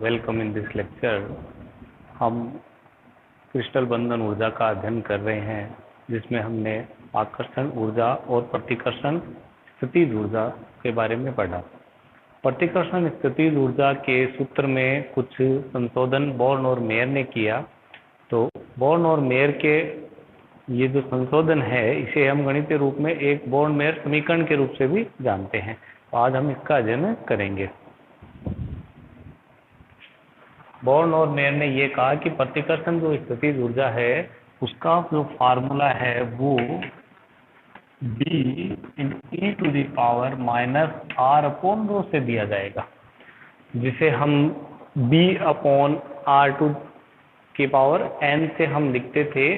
Welcome in this lecture. हम crystal बंधन ऊर्जा का अध्ययन कर रहे हैं, जिसमें हमने आकर्षण ऊर्जा और प्रतिकर्षण स्थितिज ऊर्जा के बारे में पढ़ा। प्रतिकर्षण स्थितिज ऊर्जा के सूत्र में कुछ संशोधन बोर्न और मेयर ने किया। तो बोर्न और मेयर के ये जो संशोधन है, इसे हम गणितीय रूप में एक बोर्न मेयर समीकरण के रूप से भी जानते हैं। तो आज हम इसका अध्ययन करेंगे। बोर्न और मेयर ने यह कहा कि प्रतिकर्षण जो स्थितिज ऊर्जा है, उसका जो फार्मूला है वो B × e⁻⁻r से दिया जाएगा, जिसे हम B/r⁴ से हम लिखते थे,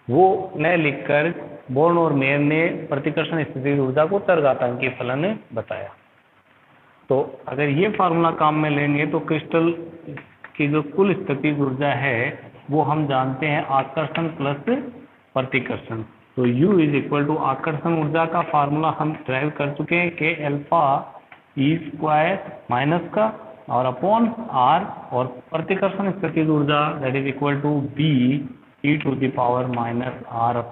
वो न लिखकर बोर्न और मेयर ने प्रतिकर्षण स्थितिज ऊर्जा को चरघातांकी फलन बताया। तो अगर ये फार्मूला काम में लेंगे तो क्रिस्टल की जो कुल स्थितिज ऊर्जा है वो हम जानते हैं आकर्षण प्लस प्रतिकर्षण। तो U = आकर्षण ऊर्जा का फार्मूला हम ड्राइव कर चुके हैं कि α E² का और अपॉन R, और प्रतिकर्षण स्थितिज ऊर्जा B e⁻⁻r/ρ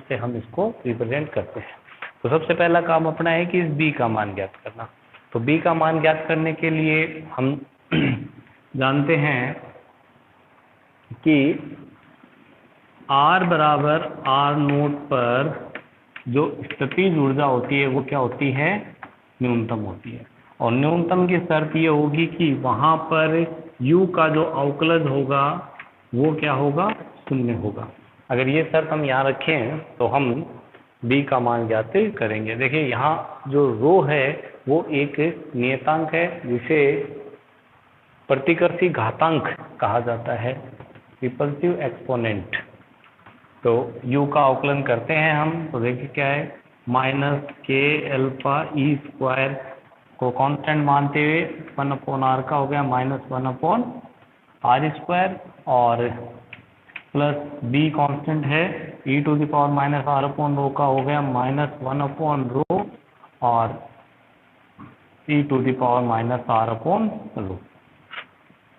से हम इसको रिप्रेजेंट करते हैं। तो सबसे पहला काम अपना है कि इस B का मान ज्ञात करना। तो B का मान ज्ञात करने के लिए हम जानते हैं कि R बराबर R0 पर जो स्थितिज ऊर्जा होती है वो क्या होती है, न्यूनतम होती है। और न्यूनतम की शर्त ये होगी कि वहां पर U का जो अवकलज होगा वो क्या होगा, 0 होगा। अगर ये शर्त हम यहाँ रखें तो हम B का मान ज्ञात करेंगे। देखिए यहाँ जो रो है वो एक नियतांक है, जिसे प्रतिकर्षी घातांक कहा जाता है, रिपल्सिव एक्सपोनेंट। तो U का अवकलन करते हैं हम, तो देखिए क्या है, -kα E² को कांस्टेंट मानते हुए 1/r का हो गया -1/r², और प्लस B कांस्टेंट है e⁻⁻r/ρ का हो गया -1/ρ और e⁻⁻r/ρ।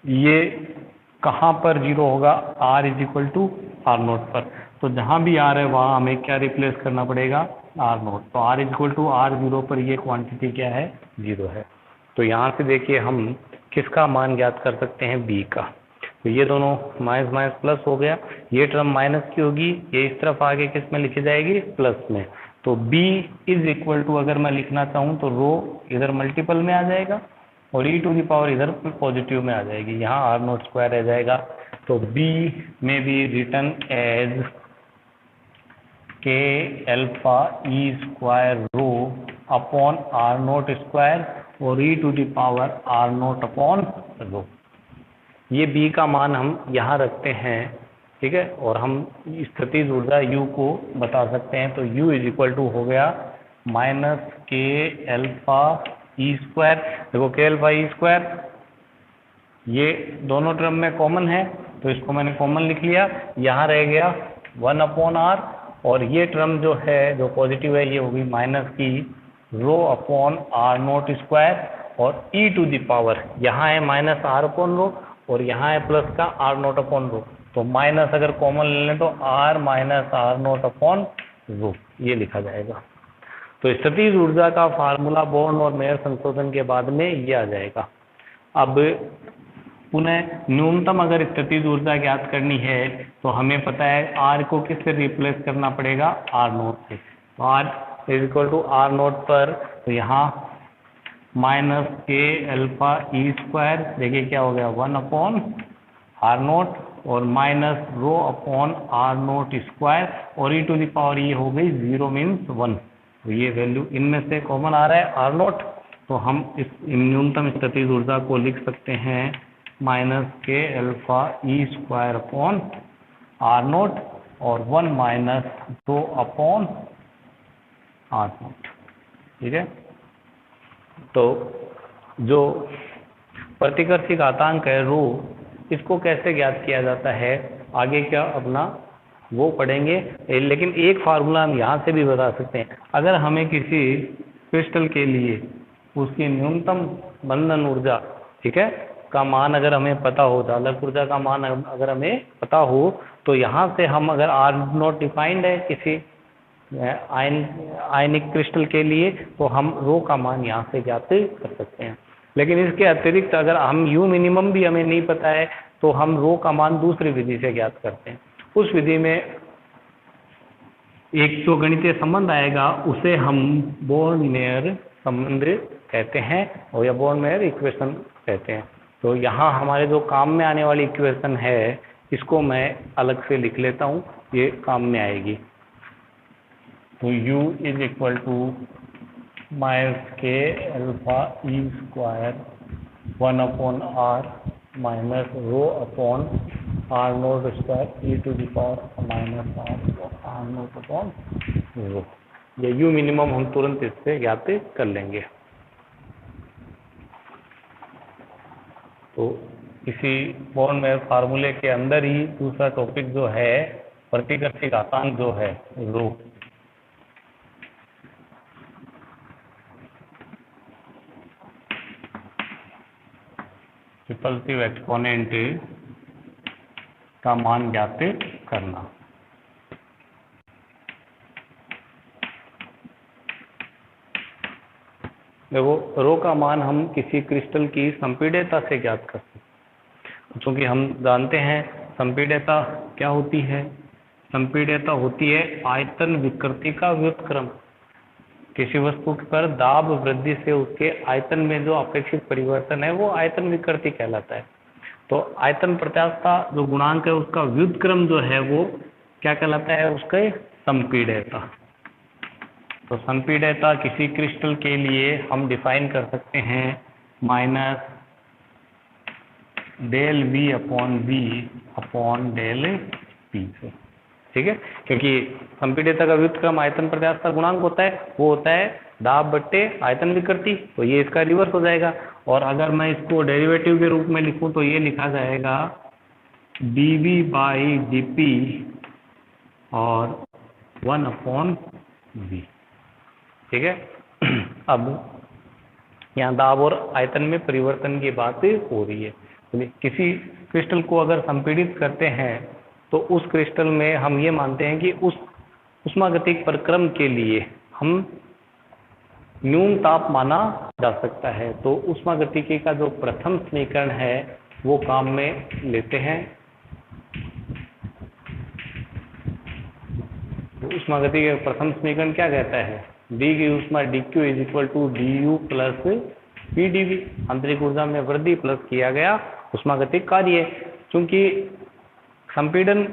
ये कहाँ पर 0 होगा, R = R0 पर। तो जहाँ भी R है वहाँ हमें क्या रिप्लेस करना पड़ेगा, R0। तो R = R0 पर ये क्वांटिटी क्या है, 0 है। तो यहाँ से देखिए हम किसका मान ज्ञात कर सकते हैं, B का। तो ये दोनों माइनस माइनस प्लस हो गया, ये टर्म माइनस की होगी, ये इस तरफ आगे किस में लिखी जाएगी, प्लस में। तो B = अगर मैं लिखना चाहूँ तो रो इधर मल्टीपल में आ जाएगा और e⁻ इधर पॉजिटिव में आ जाएगी, यहाँ R02 रह जाएगा। तो B में भी रिटर्न एज kα E²/R02 और e⁻R0/ρ। ये B का मान हम यहाँ रखते हैं, ठीक है। और हम स्थितिज ऊर्जा U को बता सकते हैं। तो U = हो गया -kα E²। देखो kα E², ये दोनों टर्म में कॉमन है, तो इसको मैंने कॉमन लिख लिया। यहाँ रह गया 1/r, और ये टर्म जो है, जो पॉजिटिव है, ये होगी -ρ/R02 और e⁻, यहाँ है -r/ρ और यहाँ है प्लस का R0/ρ। तो माइनस अगर कॉमन ले लें तो R -R0/ρ, ये लिखा जाएगा। तो स्थितिज ऊर्जा का फार्मूला बोर्न और मेयर संशोधन के बाद में ये आ जाएगा। अब पुनः न्यूनतम अगर स्थितिज ऊर्जा ज्ञात करनी है तो हमें पता है R को किससे रिप्लेस करना पड़ेगा, R0 से। तो R = R0 पर, तो यहाँ -kα E², देखिए क्या हो गया, 1/R0 और -ρ/R02 और e⁻ ये हो गई 0 मीन्स 1। तो ये वैल्यू इनमें से कॉमन आ रहा है, R0। तो हम इस न्यूनतम स्थितिज ऊर्जा को लिख सकते हैं -kα E²/R0 और 1 -ρ/R0, ठीक है। तो जो प्रतिकर्षी घातांक है ρ, इसको कैसे ज्ञात किया जाता है, आगे क्या अपना वो पढ़ेंगे। लेकिन एक फार्मूला हम यहाँ से भी बता सकते हैं। अगर हमें किसी क्रिस्टल के लिए उसकी न्यूनतम बंधन ऊर्जा, ठीक है, का मान अगर हमें पता हो, चालक ऊर्जा का मान अगर हमें पता हो, तो यहाँ से हम अगर आर नॉट डिफाइंड है किसी आयनिक क्रिस्टल के लिए, तो हम रो का मान यहाँ से ज्ञात कर सकते हैं। लेकिन इसके अतिरिक्त अगर हम यू मिनिमम भी हमें नहीं पता है, तो हम रो का मान दूसरी विधि से ज्ञात करते हैं। उस विधि में एक जो गणितीय संबंध आएगा उसे हम बोर्न-मेयर संबंध कहते हैं, और या बोर्न-मेयर इक्वेशन कहते हैं। तो यहाँ हमारे जो काम में आने वाली इक्वेशन है, इसको मैं अलग से लिख लेता हूँ, ये काम में आएगी। तो U is equal to -k alpha E square 1/r minus rho upon are naught square E to the power R naught upon rho. ये यू मिनिमम हम तुरंत इससे ज्ञात कर लेंगे। तो इसी बोर्न-मेयर फार्मूले के अंदर ही दूसरा टॉपिक जो है प्रतिकर्षी घातांक जो है रो, रिपल्सिव एक्सपोनेंट का मान ज्ञात करना। देखो रो का मान हम किसी क्रिस्टल की संपीड्यता से ज्ञात कर सकते हैं, क्योंकि हम जानते हैं संपीड्यता क्या होती है। संपीड्यता होती है आयतन विकृति का व्युत्क्रम। किसी वस्तु पर दाब वृद्धि से उसके आयतन में जो अपेक्षित परिवर्तन है वो आयतन विकृति कहलाता है। तो आयतन प्रत्यास्थता जो गुणांक है उसका व्युत्क्रम जो है वो क्या कहलाता है, उसके संपीड्यता। तो संपीड्यता किसी क्रिस्टल के लिए हम डिफाइन कर सकते हैं minus del v upon v upon del p से, ठीक है। क्योंकि संपीड्यता का व्युत्क्रम आयतन प्रत्यास्थता गुणांक होता है, वो होता है दाब बट्टे आयतन विकृति, तो ये इसका रिवर्स हो जाएगा। और अगर मैं इसको डेरिवेटिव के रूप में लिखूं तो ये लिखा जाएगा dv बाई dp और 1/v, ठीक है। अब यहाँ दाब और आयतन में परिवर्तन की बात हो रही है। किसी क्रिस्टल को अगर संपीड़ित करते हैं तो उस क्रिस्टल में हम ये मानते हैं कि उस उष्मागतिक प्रक्रम के लिए हम न्यून ताप माना जा सकता है। तो उष्मागतिकी का जो प्रथम समीकरण है वो काम में लेते हैं। तो उष्मागतिकी का प्रथम समीकरण क्या कहता है, दी गई ऊष्मा dq is equal to du plus pdv, आंतरिक ऊर्जा में वृद्धि प्लस किया गया उष्मागतिक कार्य। क्योंकि संपीड़न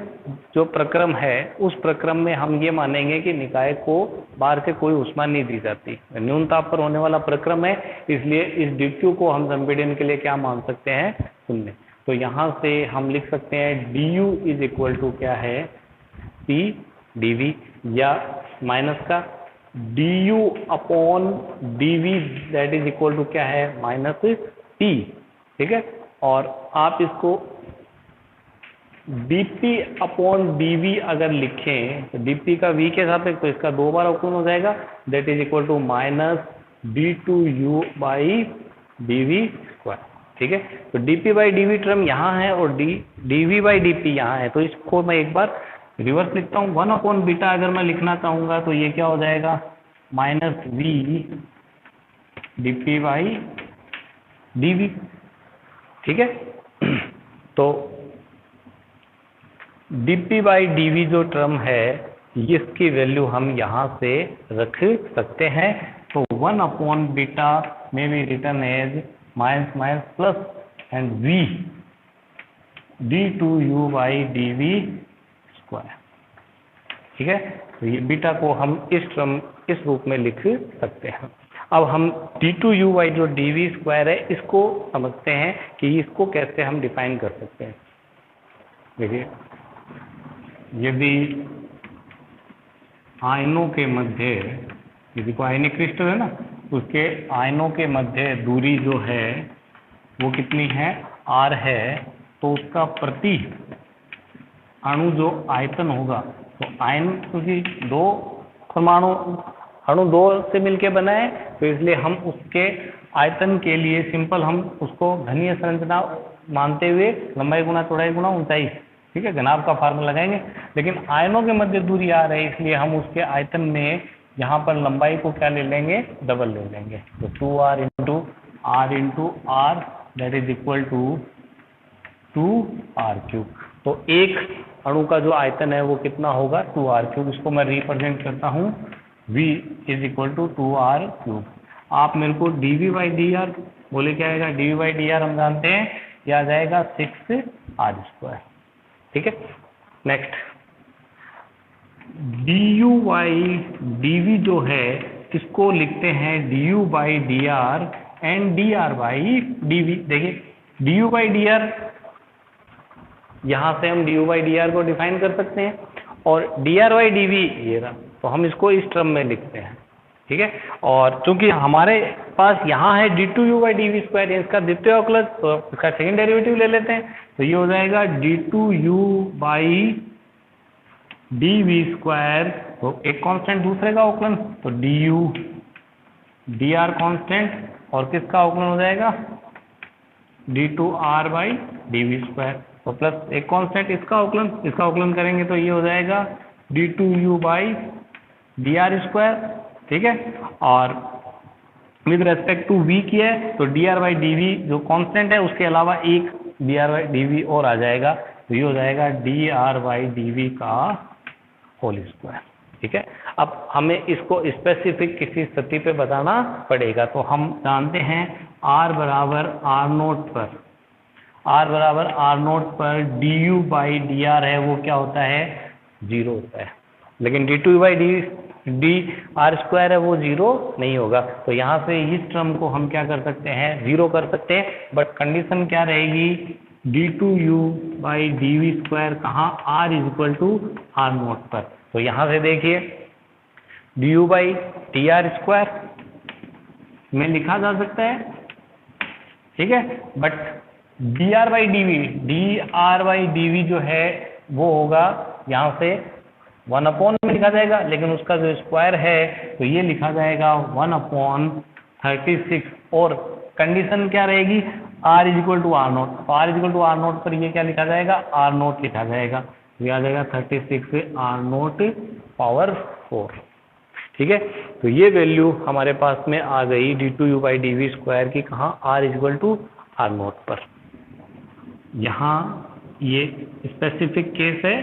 जो प्रक्रम है उस प्रक्रम में हम ये मानेंगे कि निकाय को बाहर से कोई ऊष्मा नहीं दी जाती, न्यून ताप पर होने वाला प्रक्रम है, इसलिए इस dq को हम संपीड़न के लिए क्या मान सकते हैं, 0। तो यहाँ से हम लिख सकते हैं du इज इक्वल टू क्या है, p dv, या माइनस का du upon dv that is equal to क्या है, माइनस t, ठीक है। और आप इसको dp अपॉन dv अगर लिखें तो dp का v के सापेक्ष तो इसका 2 बार अवकलन हो जाएगा, that is equal to minus d2u by dv square, ठीक है। तो dp बाई dv टर्म यहाँ है और dv बाई dp यहाँ है, तो इसको मैं एक बार रिवर्स लिखता हूँ। 1 अपॉन बीटा अगर मैं लिखना चाहूँगा तो ये क्या हो जाएगा, minus v dp by dv, ठीक है। तो dp बाई dv जो टर्म है इसकी वैल्यू हम यहाँ से रख सकते हैं। तो 1 अपॉन बीटा में b return as minus minus plus and v d2u by dv square, ठीक है। तो ये बीटा को हम इस रूप में लिख सकते हैं। अब हम d2u बाई जो dv स्क्वायर है इसको समझते हैं कि इसको कैसे हम डिफाइन कर सकते हैं। देखिए, यदि आयनों के मध्य, यदि कोई आयनिक क्रिस्टल है ना, उसके आयनों के मध्य दूरी जो है वो कितनी है, r है, तो उसका प्रति अणु जो आयतन होगा, तो आयन क्योंकि दो परमाणु अणु 2 से मिलके बना है, तो इसलिए हम उसके आयतन के लिए सिंपल हम उसको घनीय संरचना मानते हुए लंबाई गुना चौड़ाई गुना ऊंचाई, ठीक है, घनाभ का फार्मूला लगाएंगे। लेकिन आयनों के मध्य दूरी आ रही है, इसलिए हम उसके आयतन में यहाँ पर लंबाई को क्या ले लेंगे, डबल ले लेंगे। तो 2r r that is equal to 2r3। तो एक अणु का जो आयतन है वो कितना होगा, 2r3। इसको मैं रिप्रेजेंट करता हूँ v is equal to 2r3। आप मेरे को dv/dr बोले क्या आएगा, dv/dr हम जानते हैं ये आ जाएगा 6r²। ठीक है, नेक्स्ट du/dv जो है इसको लिखते हैं du/dr एंड dr/dv। देखिए du/dr, यहां से हम du/dr को डिफाइन कर सकते हैं, और dr/dv ये रहा, तो हम इसको इस टर्म में लिखते हैं। ठीक है, और चूंकि हमारे पास यहाँ है d2u/dv², इसका द्वितीय अवकलज, तो इसका सेकंड डेरिवेटिव ले लेते हैं। तो ये हो जाएगा d2u/dv², तो एक कांस्टेंट दूसरे का अवकलन, तो du dr कांस्टेंट, और किसका अवकलन हो जाएगा, d2r/dv², तो प्लस एक कांस्टेंट इसका अवकलन करेंगे तो ये हो जाएगा d2u/dr²। ठीक है, और विद रेस्पेक्ट टू v की है तो dr/dv जो कांस्टेंट है उसके अलावा एक dr/dv और आ जाएगा, तो ये हो जाएगा dr/dv का होल स्क्वायर। ठीक है, अब हमें इसको स्पेसिफिक किसी स्थिति पे बताना पड़ेगा। तो हम जानते हैं r बराबर r0 पर du/dr है वो क्या होता है, 0 होता है, लेकिन d2u/dr² है वो 0 नहीं होगा। तो यहाँ से इस टर्म को हम क्या कर सकते हैं, 0 कर सकते हैं, बट कंडीशन क्या रहेगी, d2u/dv² कहाँ, r = r0 पर। तो यहाँ से देखिए du/dr² में लिखा जा सकता है, ठीक है, बट dr/dv जो है वो होगा यहाँ से 1/, में लिखा जाएगा, लेकिन उसका जो स्क्वायर है तो ये लिखा जाएगा 1/36, और कंडीशन क्या रहेगी, r = r0। तो r = r0 पर ये क्या लिखा जाएगा, r0 लिखा जाएगा, ये आ जाएगा 36r0⁴। ठीक है, तो ये वैल्यू हमारे पास में आ गई d2u/dv² की, कहाँ, r = r0 पर। यहाँ ये स्पेसिफिक केस है,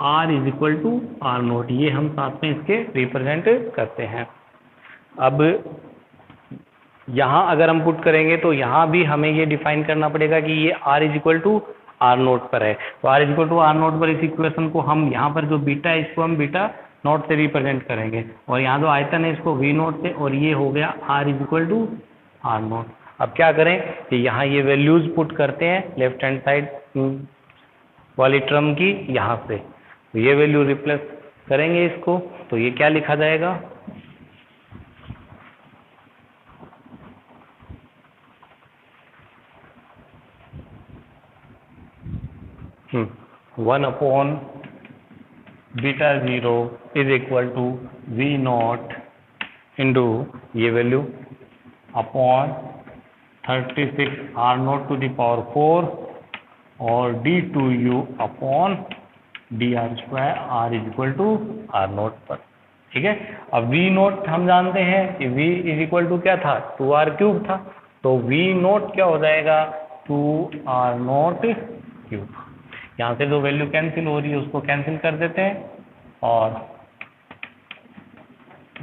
r = r0, ये हम साथ में इसके रिप्रेजेंट करते हैं। अब यहाँ अगर हम पुट करेंगे तो यहाँ भी हमें ये डिफाइन करना पड़ेगा कि ये r = r0 पर है। तो r = r0 पर इस इक्वेशन को हम यहाँ पर जो बीटा है इसको हम β0 से रिप्रेजेंट करेंगे, और यहाँ जो आयतन है इसको v0 से, और ये हो गया r = r0। अब क्या करें कि यहाँ ये वैल्यूज पुट करते हैं लेफ्ट हैंड साइड वाली टर्म की, यहाँ से तो ये वैल्यू रिप्लेस करेंगे इसको, तो ये क्या लिखा जाएगा, 1/β0 = v0 इंटू ये वैल्यू अपॉन 36r0⁴ और d2u/dr², r = r0 पर। ठीक है, अब v0 हम जानते हैं कि v = क्या था, 2r³ था, तो v0 क्या हो जाएगा, 2r0³। यहाँ से जो वैल्यू कैंसिल हो रही है उसको कैंसिल कर देते हैं, और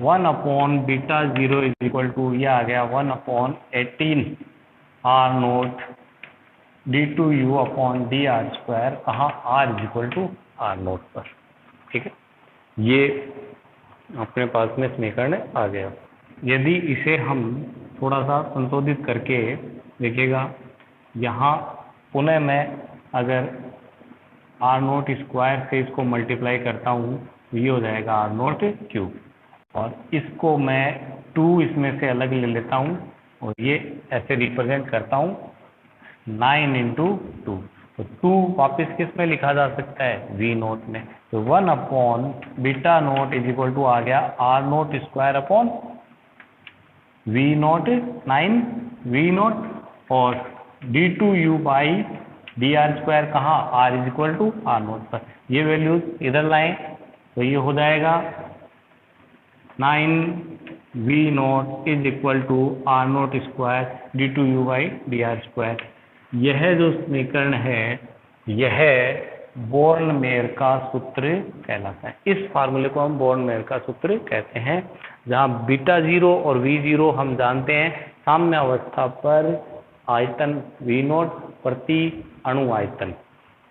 1/β0 = ये आ गया 1/18r0 d2u/dr², कहाँ, r = r0 पर। ठीक है, ये अपने पास में समीकरण आ गया। यदि इसे हम थोड़ा सा संशोधित करके देखिएगा, यहाँ पुनः मैं अगर r0² से इसको मल्टीप्लाई करता हूँ तो ये हो जाएगा r0³, और इसको मैं 2 इसमें से अलग ले लेता हूँ और ये ऐसे रिप्रेजेंट करता हूँ 9 × 2। तो 2 वापस किस में लिखा जा सकता है, v0 में। तो 1/β0 = आ गया r0² we not 9 v naught और d2u by D R square कहाँ r is equal to r naught पर। ये वैल्यूज इधर लाएं तो ये हो जाएगा 9 v naught is equal to r naught square d2u by D R square. यह जो समीकरण है यह बोर्न-मेयर का सूत्र कहलाता है। इस फार्मूले को हम बोर्न-मेयर का सूत्र कहते हैं, जहाँ बीटा जीरो और वी जीरो हम जानते हैं साम्य अवस्था पर आयतन वी नोट प्रति अणु आयतन,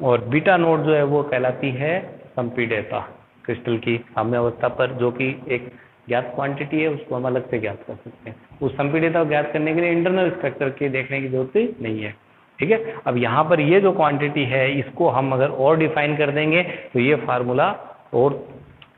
और बीटा नोट जो है वो कहलाती है संपीड्यता क्रिस्टल की साम्य अवस्था पर, जो कि एक ज्ञात क्वांटिटी है, उसको हम अलग से ज्ञात कर सकते हैं। उस संपीड्यता को ज्ञात करने के लिए इंटरनल स्ट्रक्चर की देखने की जरूरत नहीं है। ठीक है, अब यहाँ पर ये जो क्वांटिटी है इसको हम अगर और डिफाइन कर देंगे तो ये फार्मूला और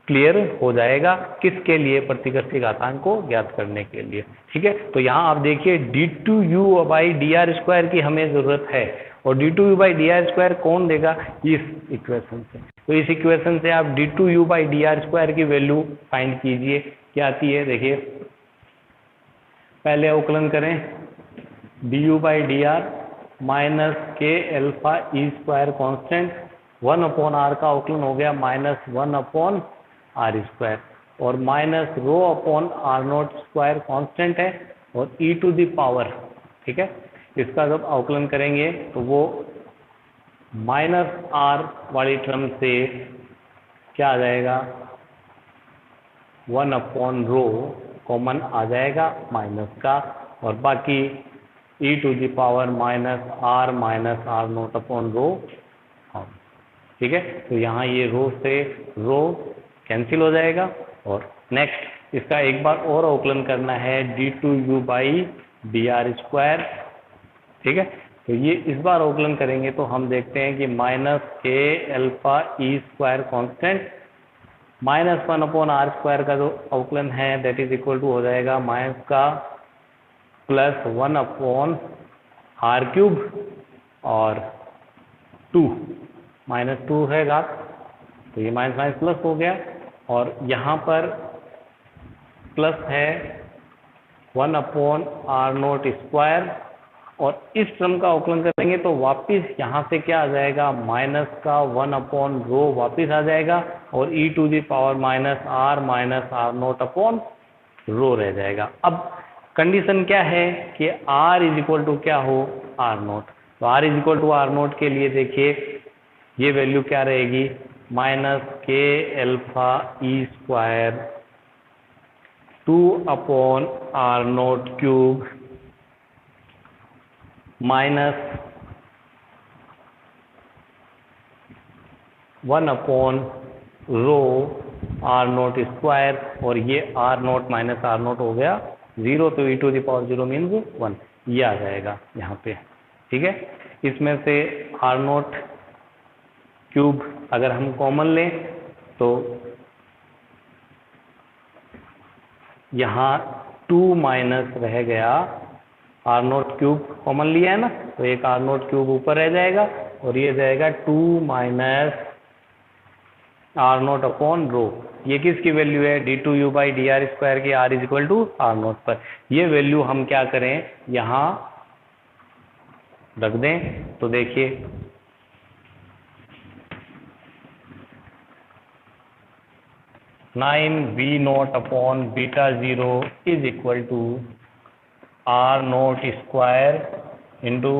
क्लियर हो जाएगा, किसके लिए, प्रतिकर्षी घातांक को ज्ञात करने के लिए। ठीक है, तो यहाँ आप देखिए d2u by D R square की हमें जरूरत है, और d2u by D R square कौन देगा, इस इक्वेशन से। तो इस इक्वेशन से आप d2u by D R square की वैल्यू फाइंड कीजिए, क्या आती है देखिए। पहले अवकलन करें du by D R minus के एल्फा ई स्क्वायर कॉन्स्टेंट 1 अपॉन आर का अवकलन हो गया माइनस 1 अपॉन आर स्क्वायर, और minus rho upon are naught square constant है, और ई टू द पावर। ठीक है, इसका जब अवकलन करेंगे तो वो माइनस आर वाली टर्म से क्या आ जाएगा, 1 अपॉन रो कॉमन आ जाएगा माइनस का, और बाकी E to the power minus are naught upon rho. ठीक है, तो यहाँ ये रो से रो कैंसिल हो जाएगा, और नेक्स्ट इसका एक बार और अवकलन करना है d2u by D R square. ठीक है, तो ये इस बार अवकलन करेंगे तो हम देखते हैं कि माइनस के alpha E square constant minus 1 upon are square का जो अवकलन है दैट इज इक्वल टू हो जाएगा माइनस का प्लस 1 अपॉन आर क्यूब और 2 माइनस 2 है घात, तो ये माइनस माइनस प्लस हो गया, और यहाँ पर प्लस है 1 अपॉन आर नोट स्क्वायर, और इस टर्म का अवकलन करेंगे तो वापस यहाँ से क्या आ जाएगा, माइनस का 1 अपॉन रो वापस आ जाएगा, और E to the power minus are naught upon rho रह जाएगा। अब कंडीशन क्या है कि r इज इक्वल टू क्या हो, आर नोट। तो r is equal to r naught के लिए देखिए ये वैल्यू क्या रहेगी, माइनस के alpha E square 2 upon are naught cube minus 1 upon rho r naught square, और ये r naught minus are naught हो गया 0, तो e to the power 0 means 1, ये आ जाएगा यहाँ पे। ठीक है, इसमें से आर नोट क्यूब अगर हम कॉमन लें तो यहाँ 2 माइनस रह गया, आर नोट क्यूब कॉमन लिया है ना, तो एक आर नोट क्यूब ऊपर रह जाएगा, और ये जाएगा 2 minus are naught upon rho. ये किसकी वैल्यू है, d2u by D R square की r is equal to r naught पर। ये वैल्यू हम क्या करें, यहाँ रख दें, तो देखिए 9 we naught upon beta zero is equal to r naught square into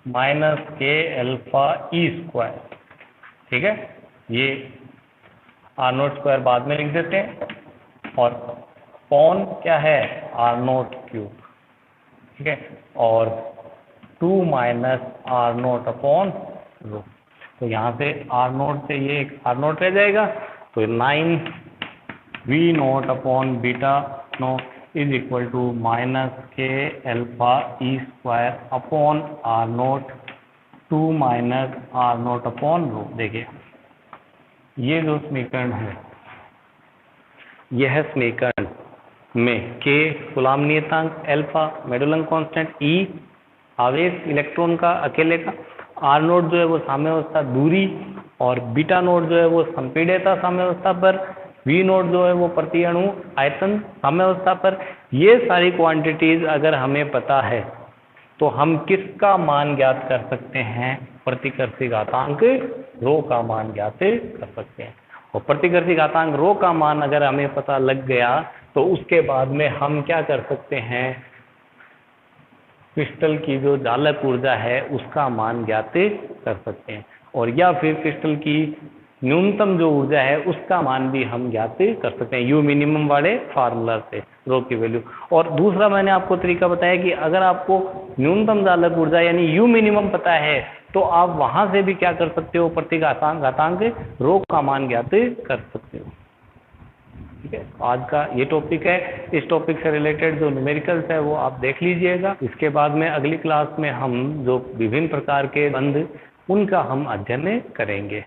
minus के एल्फा ई स्क्वायर। ठीक है, ये आर नोट स्क्वायर बाद में लिख देते हैं, और पॉन क्या है, आर नोट क्यूब। ठीक है, और 2 minus are naught upon rho, तो यहाँ से आर नोट से ये एक आर नोट रह जाएगा, तो 9 we naught upon beta naught is equal to minus के alpha E square upon are naught 2 minus are naught upon rho. देखिए ये जो समीकरण है, यह समीकरण में के कूलाम नियतांक, एल्फा मेडुलन कांस्टेंट, ई आवेश इलेक्ट्रॉन का अकेले का, आर नोट जो है वो साम्यावस्था दूरी, और बीटा नोट जो है वो संपीड्यता साम्यावस्था पर, वी नोट जो है वो प्रति अणु आयतन साम्यावस्था पर। ये सारी क्वांटिटीज अगर हमें पता है तो हम किसका मान ज्ञात कर सकते हैं? प्रतिकर्षी घातांक रो का मान ज्ञात कर सकते हैं। और प्रतिकर्षी घातांक रो का मान अगर हमें पता लग गया तो उसके बाद में हम क्या कर सकते हैं? क्रिस्टल की जो चालक ऊर्जा है उसका मान ज्ञात कर सकते हैं, और या फिर क्रिस्टल की न्यूनतम जो ऊर्जा है उसका मान भी हम ज्ञात कर सकते हैं यू मिनिमम वाले फार्मूला से, रो की वैल्यू। और दूसरा मैंने आपको तरीका बताया कि अगर आपको न्यूनतम चालक ऊर्जा यानी यू मिनिमम पता है तो आप वहां से भी क्या कर सकते हो? घातांक रो का मान ज्ञात कर सकते हो। ठीक है, आज का ये टॉपिक है। इस टॉपिक से रिलेटेड जो न्यूमेरिकल्स है वो आप देख लीजिएगा। इसके बाद में अगली क्लास में हम जो विभिन्न प्रकार के बंध उनका हम अध्ययन करेंगे।